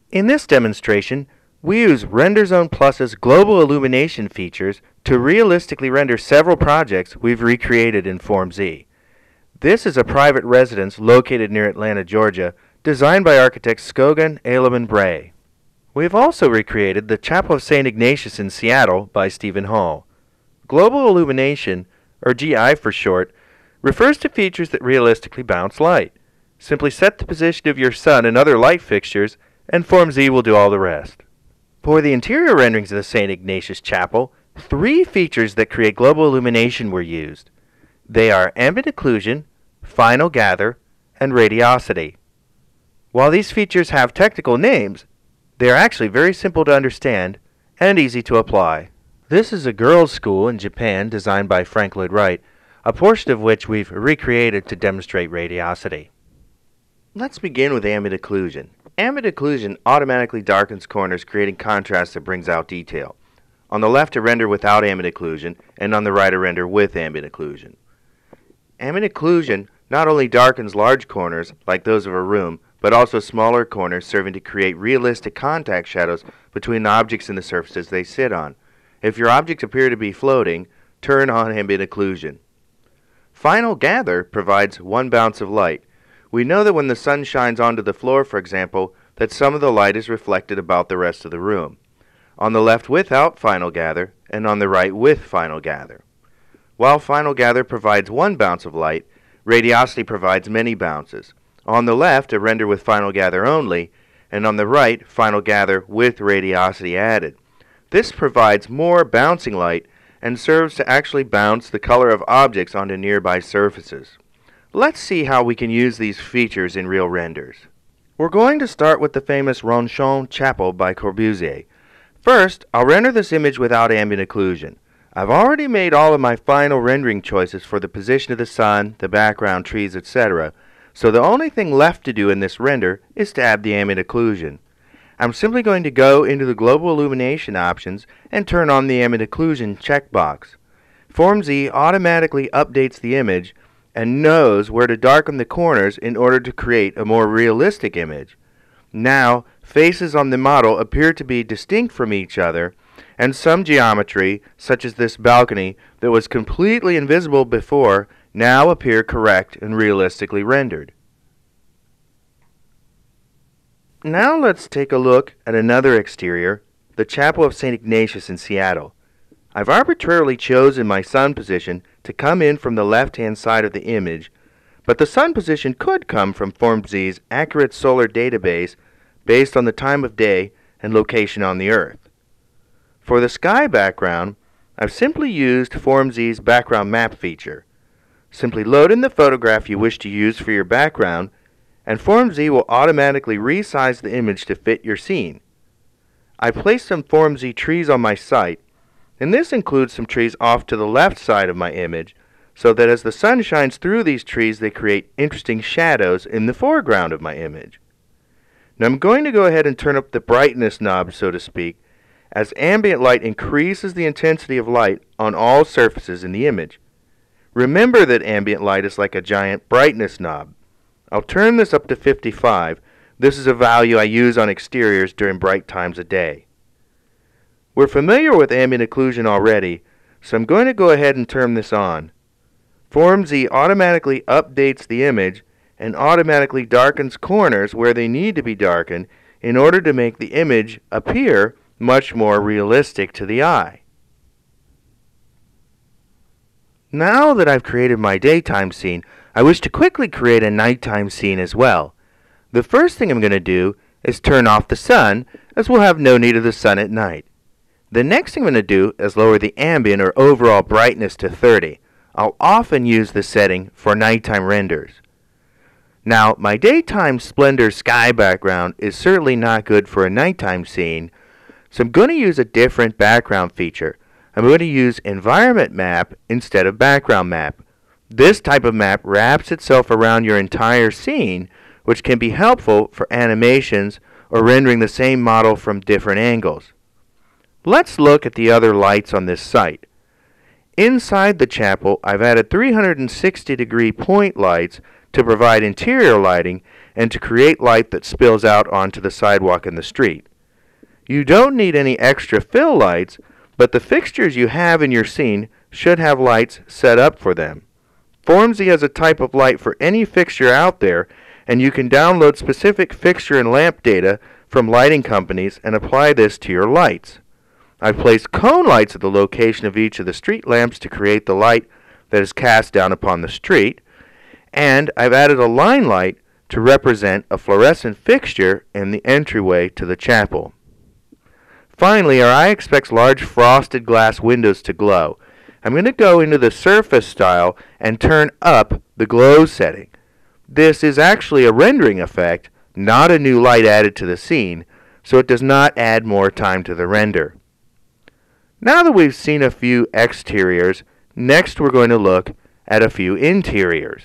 In this demonstration, we use RenderZone Plus's global illumination features to realistically render several projects we've recreated in FormZ. This is a private residence located near Atlanta, Georgia, designed by architects Scogan, Alem, and Bray. We have also recreated the Chapel of St. Ignatius in Seattle by Stephen Hall. Global illumination, or GI for short, refers to features that realistically bounce light. Simply set the position of your sun and other light fixtures, and FormZ will do all the rest. For the interior renderings of the St. Ignatius Chapel, 3 features that create global illumination were used. They are ambient occlusion, final gather, and radiosity. While these features have technical names, they are actually very simple to understand and easy to apply. This is a girls' school in Japan designed by Frank Lloyd Wright, a portion of which we've recreated to demonstrate radiosity. Let's begin with ambient occlusion. Ambient occlusion automatically darkens corners, creating contrast that brings out detail. On the left, a render without ambient occlusion, and on the right, a render with ambient occlusion. Ambient occlusion not only darkens large corners, like those of a room, but also smaller corners, serving to create realistic contact shadows between the objects and the surfaces they sit on. If your objects appear to be floating, turn on ambient occlusion. Final gather provides one bounce of light. We know that when the sun shines onto the floor, for example, that some of the light is reflected about the rest of the room. On the left without final gather, and on the right with final gather. While final gather provides one bounce of light, radiosity provides many bounces. On the left, a render with final gather only, and on the right, final gather with radiosity added. This provides more bouncing light and serves to actually bounce the color of objects onto nearby surfaces. Let's see how we can use these features in real renders. We're going to start with the famous Ronchon Chapel by Corbusier. First, I'll render this image without ambient occlusion. I've already made all of my final rendering choices for the position of the sun, the background, trees, etc. So the only thing left to do in this render is to add the ambient occlusion. I'm simply going to go into the global illumination options and turn on the ambient occlusion checkbox. FormZ automatically updates the image and knows where to darken the corners in order to create a more realistic image. Now, faces on the model appear to be distinct from each other, and some geometry, such as this balcony that was completely invisible before, now appear correct and realistically rendered. Now let's take a look at another exterior, the Chapel of St. Ignatius in Seattle. I've arbitrarily chosen my sun position to come in from the left-hand side of the image, but the sun position could come from FormZ's accurate solar database based on the time of day and location on the Earth. For the sky background, I've simply used FormZ's background map feature. Simply load in the photograph you wish to use for your background, and FormZ will automatically resize the image to fit your scene. I placed some FormZ trees on my site, and this includes some trees off to the left side of my image, so that as the sun shines through these trees, they create interesting shadows in the foreground of my image. Now I'm going to go ahead and turn up the brightness knob, so to speak, as ambient light increases the intensity of light on all surfaces in the image. Remember that ambient light is like a giant brightness knob. I'll turn this up to 55. This is a value I use on exteriors during bright times of day. We're familiar with ambient occlusion already, so I'm going to go ahead and turn this on. FormZ automatically updates the image and automatically darkens corners where they need to be darkened in order to make the image appear much more realistic to the eye. Now that I've created my daytime scene, I wish to quickly create a nighttime scene as well. The first thing I'm going to do is turn off the sun, as we'll have no need of the sun at night. The next thing I'm going to do is lower the ambient or overall brightness to 30. I'll often use this setting for nighttime renders. Now, my daytime splendor sky background is certainly not good for a nighttime scene, so I'm going to use a different background feature. I'm going to use environment map instead of background map. This type of map wraps itself around your entire scene, which can be helpful for animations or rendering the same model from different angles. Let's look at the other lights on this site. Inside the chapel, I've added 360-degree point lights to provide interior lighting, and to create light that spills out onto the sidewalk and the street. You don't need any extra fill lights, but the fixtures you have in your scene should have lights set up for them. FormZ has a type of light for any fixture out there, and you can download specific fixture and lamp data from lighting companies and apply this to your lights. I've placed cone lights at the location of each of the street lamps to create the light that is cast down upon the street, and I've added a line light to represent a fluorescent fixture in the entryway to the chapel. Finally, our eye expects large frosted glass windows to glow. I'm going to go into the surface style and turn up the glow setting. This is actually a rendering effect, not a new light added to the scene, so it does not add more time to the render. Now that we've seen a few exteriors, next we're going to look at a few interiors.